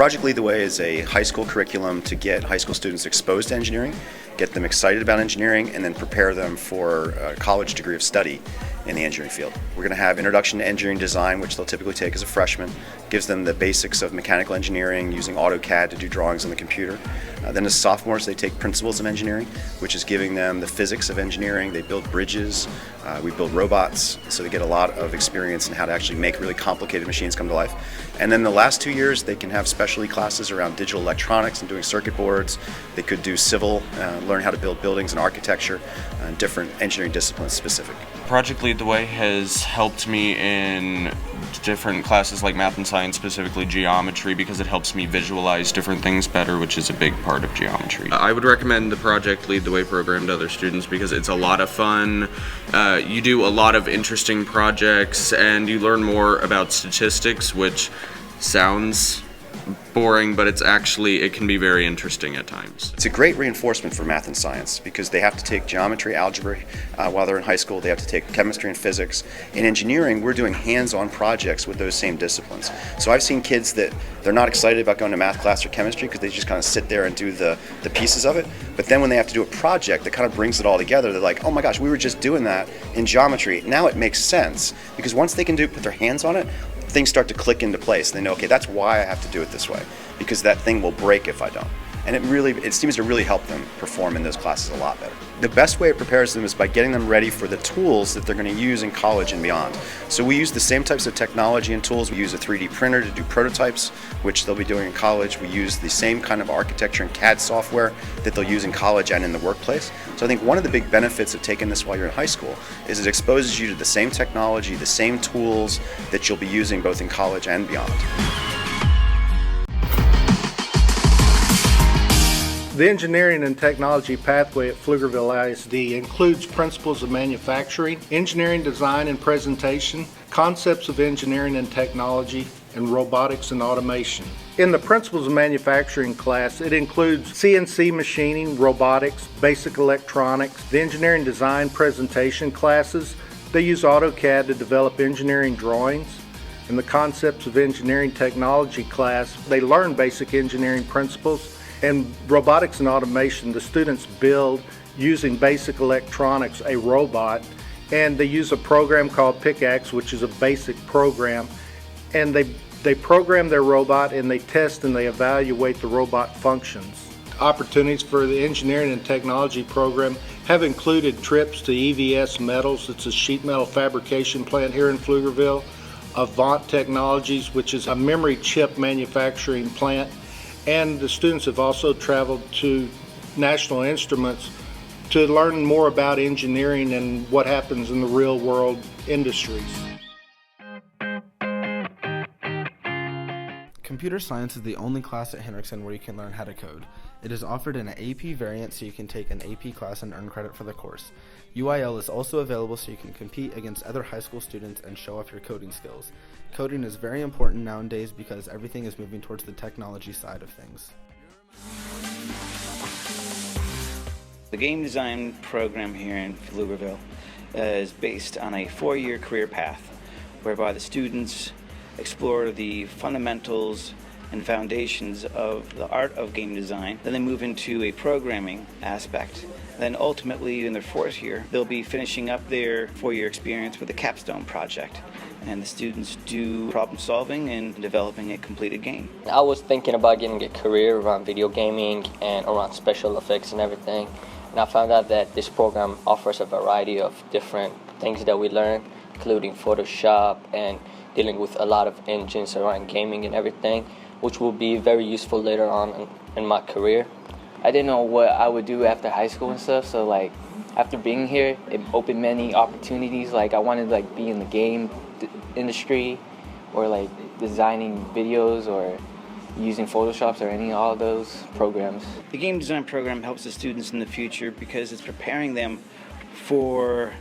Project Lead the Way is a high school curriculum to get high school students exposed to engineering, get them excited about engineering, and then prepare them for a college degree of study in the engineering field. We're going to have Introduction to Engineering Design, which they'll typically take as a freshman. Gives them the basics of mechanical engineering, using AutoCAD to do drawings on the computer. Then as sophomores, they take Principles of Engineering, which is giving them the physics of engineering. They build bridges, we build robots, so they get a lot of experience in how to actually make really complicated machines come to life. And then the last 2 years, they can have specialty classes around digital electronics and doing circuit boards. They could do civil, learn how to build buildings and architecture, and different engineering disciplines specific. Project Lead the Way has helped me in different classes like math and science, specifically geometry, because it helps me visualize different things better, which is a big part of geometry. I would recommend the Project Lead the Way program to other students because it's a lot of fun. You do a lot of interesting projects and you learn more about statistics, which sounds boring, but it can be very interesting at times. It's a great reinforcement for math and science because they have to take geometry, algebra while they're in high school. They have to take chemistry and physics. In engineering, we're doing hands-on projects with those same disciplines. So I've seen kids that they're not excited about going to math class or chemistry because they just kind of sit there and do the pieces of it. But then when they have to do a project that kind of brings it all together, they're like, oh my gosh, we were just doing that in geometry. Now it makes sense because once they can put their hands on it, things start to click into place. They know, okay, that's why I have to do it this way, because that thing will break if I don't. And it seems to really help them perform in those classes a lot better. The best way it prepares them is by getting them ready for the tools that they're going to use in college and beyond. So we use the same types of technology and tools. We use a 3D printer to do prototypes, which they'll be doing in college. We use the same kind of architecture and CAD software that they'll use in college and in the workplace. So I think one of the big benefits of taking this while you're in high school is it exposes you to the same technology, the same tools that you'll be using both in college and beyond. The engineering and technology pathway at Pflugerville ISD includes principles of manufacturing, engineering design and presentation, concepts of engineering and technology, and robotics and automation. In the principles of manufacturing class, it includes CNC machining, robotics, basic electronics. The engineering design presentation classes, they use AutoCAD to develop engineering drawings. In the concepts of engineering technology class, they learn basic engineering principles. And robotics and automation, the students build using basic electronics a robot, and they use a program called Pickaxe, which is a basic program, and they program their robot and they test and they evaluate the robot functions. Opportunities for the engineering and technology program have included trips to EVS Metals. It's a sheet metal fabrication plant here in Pflugerville, Avant Technologies, which is a memory chip manufacturing plant. And the students have also traveled to National Instruments to learn more about engineering and what happens in the real world industries. Computer science is the only class at Hendrickson where you can learn how to code. It is offered in an AP variant so you can take an AP class and earn credit for the course. UIL is also available so you can compete against other high school students and show off your coding skills. Coding is very important nowadays because everything is moving towards the technology side of things. The game design program here in Pflugerville is based on a 4-year career path whereby the students explore the fundamentals and foundations of the art of game design. Then they move into a programming aspect. Then ultimately in their 4th year, they'll be finishing up their 4-year experience with a capstone project. And the students do problem solving and developing a completed game. I was thinking about getting a career around video gaming and around special effects and everything. And I found out that this program offers a variety of different things that we learn, including Photoshop and dealing with a lot of engines around gaming and everything, which will be very useful later on in my career. I didn't know what I would do after high school and stuff, so like after being here, it opened many opportunities. Like I wanted to like be in the game industry or like designing videos or using Photoshops or all of those programs. The game design program helps the students in the future because it's preparing them for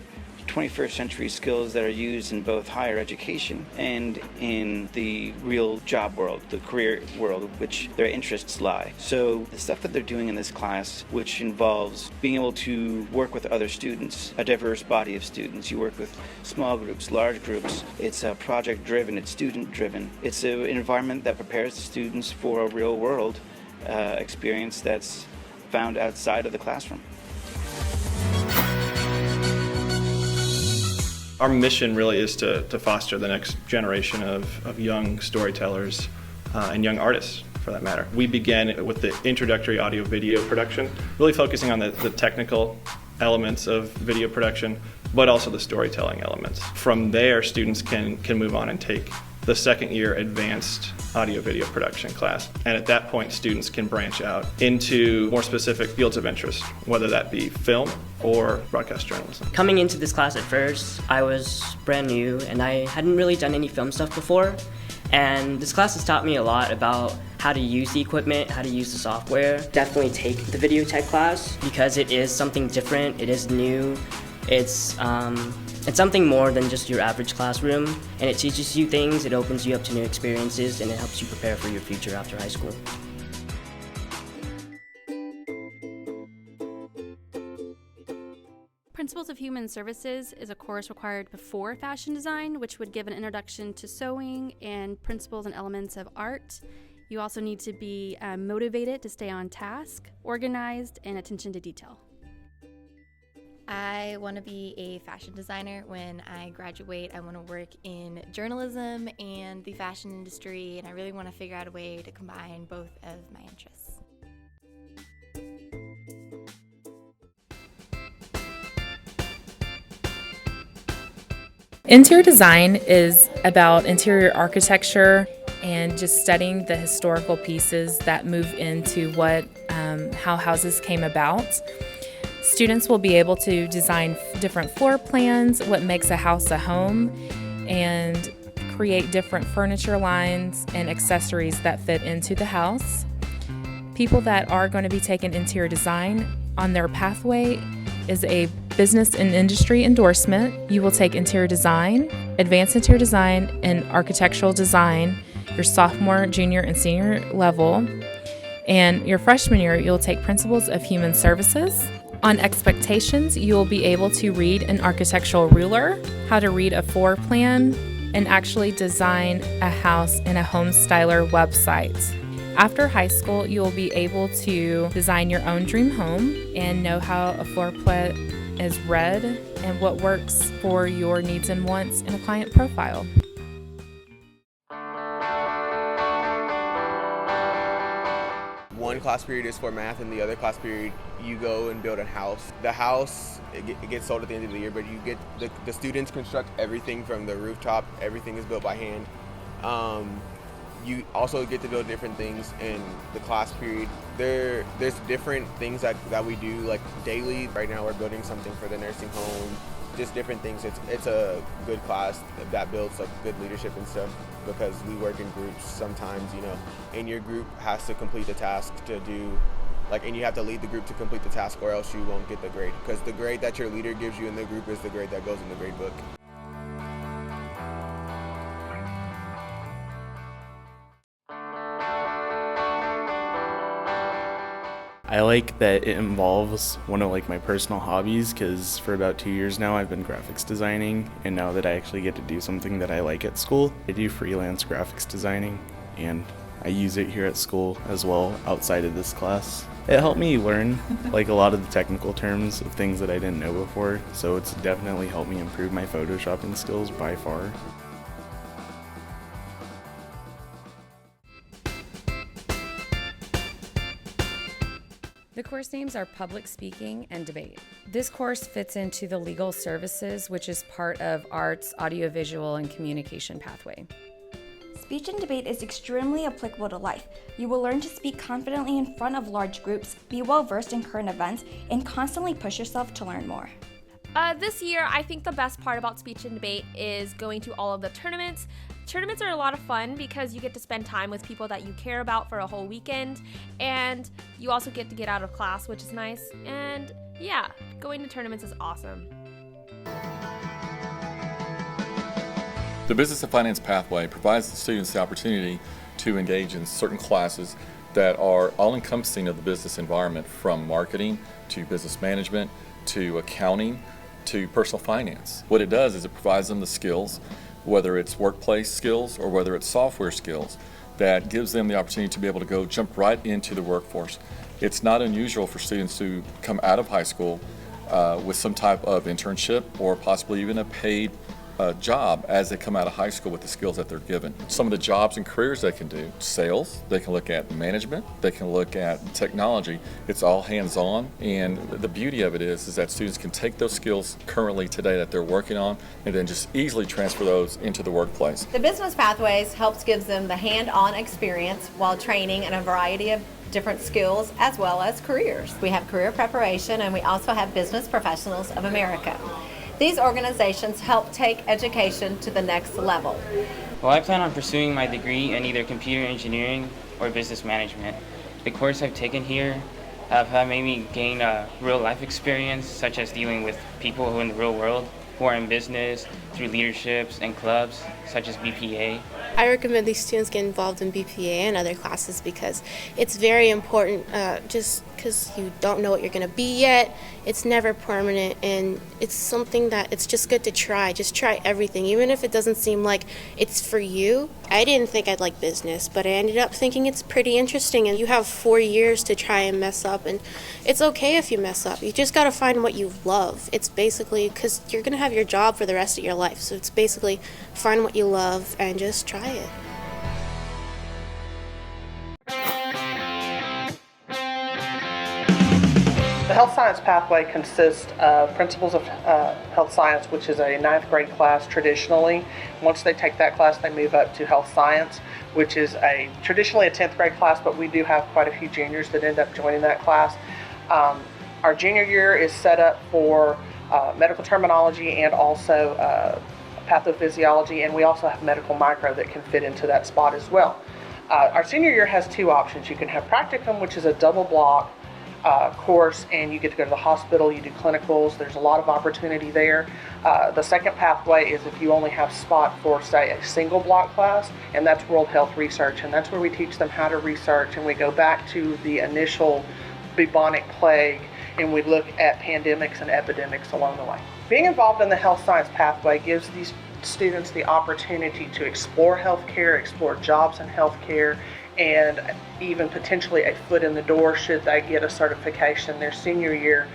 21st century skills that are used in both higher education and in the real job world, the career world, which their interests lie. So the stuff that they're doing in this class, which involves being able to work with other students, a diverse body of students. You work with small groups, large groups. It's project driven, it's student driven. It's an environment that prepares the students for a real world experience that's found outside of the classroom. Our mission really is to foster the next generation of young storytellers and young artists, for that matter. We began with the introductory audio-video production, really focusing on the technical elements of video production, but also the storytelling elements. From there, students can move on and take the second year advanced audio-video production class. And at that point, students can branch out into more specific fields of interest, whether that be film or broadcast journalism. Coming into this class at first, I was brand new and I hadn't really done any film stuff before. And this class has taught me a lot about how to use the equipment, how to use the software. Definitely take the video tech class because it is something different, it is new. It's something more than just your average classroom, and it teaches you things, it opens you up to new experiences, and it helps you prepare for your future after high school. Principles of Human Services is a course required before fashion design, which would give an introduction to sewing and principles and elements of art. You also need to be motivated to stay on task, organized, and attention to detail. I want to be a fashion designer when I graduate. I want to work in journalism and the fashion industry, and I really want to figure out a way to combine both of my interests. Interior design is about interior architecture and just studying the historical pieces that move into how houses came about. Students will be able to design different floor plans, what makes a house a home, and create different furniture lines and accessories that fit into the house. People that are going to be taking interior design on their pathway is a business and industry endorsement. You will take interior design, advanced interior design, and architectural design your sophomore, junior, and senior level. And your freshman year, you'll take principles of human services. On expectations, you will be able to read an architectural ruler, how to read a floor plan, and actually design a house in a home styler website. After high school, you will be able to design your own dream home and know how a floor plan is read and what works for your needs and wants in a client profile. One class period is for math, and the other class period you go and build a house. The house it gets sold at the end of the year, but you get the students construct everything from the rooftop. Everything is built by hand. You also get to build different things in the class period. There's different things that we do like daily. Right now we're building something for the nursing home. Just different things. It's a good class that builds like good leadership and stuff because we work in groups sometimes, and your group has to complete the task to do, and you have to lead the group to complete the task or else you won't get the grade because the grade that your leader gives you in the group is the grade that goes in the grade book. I like that it involves one of my personal hobbies because for about 2 years now I've been graphics designing, and now that I actually get to do something that I like at school, I do freelance graphics designing and I use it here at school as well outside of this class. It helped me learn a lot of the technical terms of things that I didn't know before, so it's definitely helped me improve my photoshopping skills by far. The course names are Public Speaking and Debate. This course fits into the Legal Services, which is part of Arts, Audiovisual, and Communication pathway. Speech and debate is extremely applicable to life. You will learn to speak confidently in front of large groups, be well-versed in current events, and constantly push yourself to learn more. This year, I think the best part about speech and debate is going to all of the tournaments. Tournaments are a lot of fun because you get to spend time with people that you care about for a whole weekend, and you also get to get out of class, which is nice. And yeah, going to tournaments is awesome. The Business and Finance Pathway provides the students the opportunity to engage in certain classes that are all-encompassing of the business environment, from marketing to business management to accounting to personal finance. What it does is it provides them the skills, whether it's workplace skills or whether it's software skills, that gives them the opportunity to be able to go jump right into the workforce. It's not unusual for students to come out of high school with some type of internship or possibly even a paid job as they come out of high school with the skills that they're given. Some of the jobs and careers they can do: sales, they can look at management, they can look at technology. It's all hands-on, and the beauty of it is that students can take those skills currently today that they're working on and then just easily transfer those into the workplace. The Business Pathways helps gives them the hand-on experience while training in a variety of different skills as well as careers. We have career preparation, and we also have Business Professionals of America. These organizations help take education to the next level. Well, I plan on pursuing my degree in either computer engineering or business management. The course I've taken here have made me gain a real life experience, such as dealing with people who in the real world who are in business through leaderships and clubs such as BPA. I recommend these students get involved in BPA and other classes because it's very important. Just because you don't know what you're going to be yet, it's never permanent, and it's something that it's just good to try. Just try everything, even if it doesn't seem like it's for you. I didn't think I'd like business, but I ended up thinking it's pretty interesting, and you have 4 years to try and mess up, and it's okay if you mess up. You just got to find what you love. It's basically, because you're going to have your job for the rest of your life, so it's basically find what you love and just try it. The Health Science Pathway consists of Principles of Health Science, which is a 9th grade class traditionally. Once they take that class, they move up to Health Science, which is traditionally a 10th grade class, but we do have quite a few juniors that end up joining that class. Our junior year is set up for medical terminology and also pathophysiology, and we also have medical micro that can fit into that spot as well. Our senior year has 2 options. You can have practicum, which is a double block course, and you get to go to the hospital, you do clinicals. There's a lot of opportunity there. The second pathway is if you only have spot for, say, a single block class, and that's World Health Research, and that's where we teach them how to research, and we go back to the initial bubonic plague, and we look at pandemics and epidemics along the way. Being involved in the Health Science Pathway gives these students the opportunity to explore healthcare, explore jobs in healthcare, and even potentially a foot in the door should they get a certification their senior year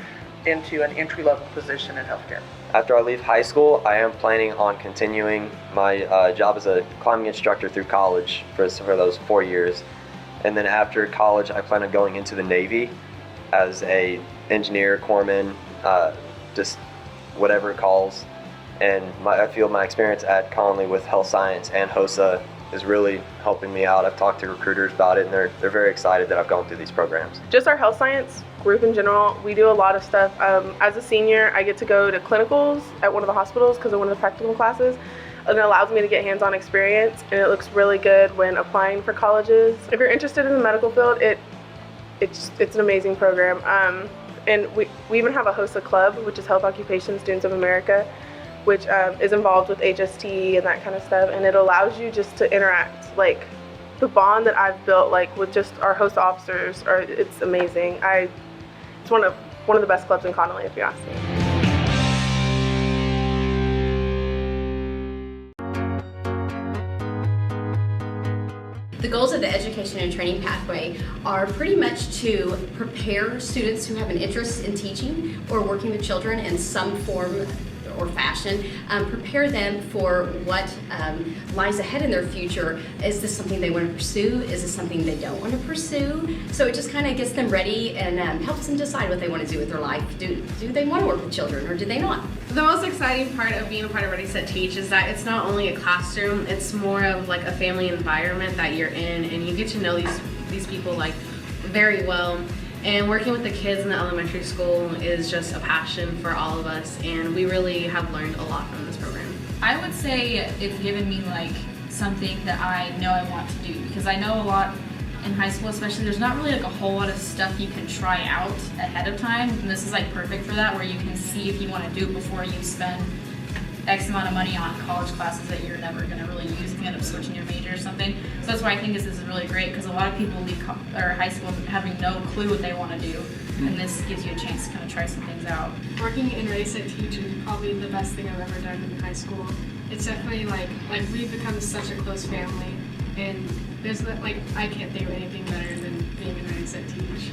into an entry-level position in healthcare. After I leave high school, I am planning on continuing my job as a climbing instructor through college for those 4 years. And then after college, I plan on going into the Navy as a engineer, corpsman, just whatever it calls. And I feel my experience at Conley with health science and HOSA is really helping me out. I've talked to recruiters about it, and they're very excited that I've gone through these programs. Just our health science group in general, we do a lot of stuff. As a senior, I get to go to clinicals at one of the hospitals because of one of the practicum classes, and it allows me to get hands-on experience, and it looks really good when applying for colleges. If you're interested in the medical field, it's an amazing program. And we even have a HOSA club, which is Health Occupation Students of America, which is involved with HST and that kind of stuff, and it allows you just to interact. Like the bond that I've built, like with just our HOSA officers, it's amazing. It's one of the best clubs in Connolly, if you ask me. The goals of the Education and Training Pathway are pretty much to prepare students who have an interest in teaching or working with children in some form or fashion, prepare them for what lies ahead in their future. Is this something they want to pursue? Is this something they don't want to pursue? So it just kind of gets them ready and helps them decide what they want to do with their life. Do they want to work with children or do they not? The most exciting part of being a part of Ready Set Teach is that it's not only a classroom, it's more of like a family environment that you're in, and you get to know these people like very well. And working with the kids in the elementary school is just a passion for all of us, and we really have learned a lot from this program. I would say it's given me like something that I know I want to do, because I know a lot in high school especially, there's not really like a whole lot of stuff you can try out ahead of time, and this is like perfect for that, where you can see if you want to do it before you spend X amount of money on college classes that you're never going to really use if you end up switching your major or something. So that's why I think this is really great, because a lot of people leave high school having no clue what they want to do, and this gives you a chance to kind of try some things out. Working in Ready Set Teach is probably the best thing I've ever done in high school. It's definitely like we've become such a close family, and there's I can't think of anything better than being in Ready Set Teach.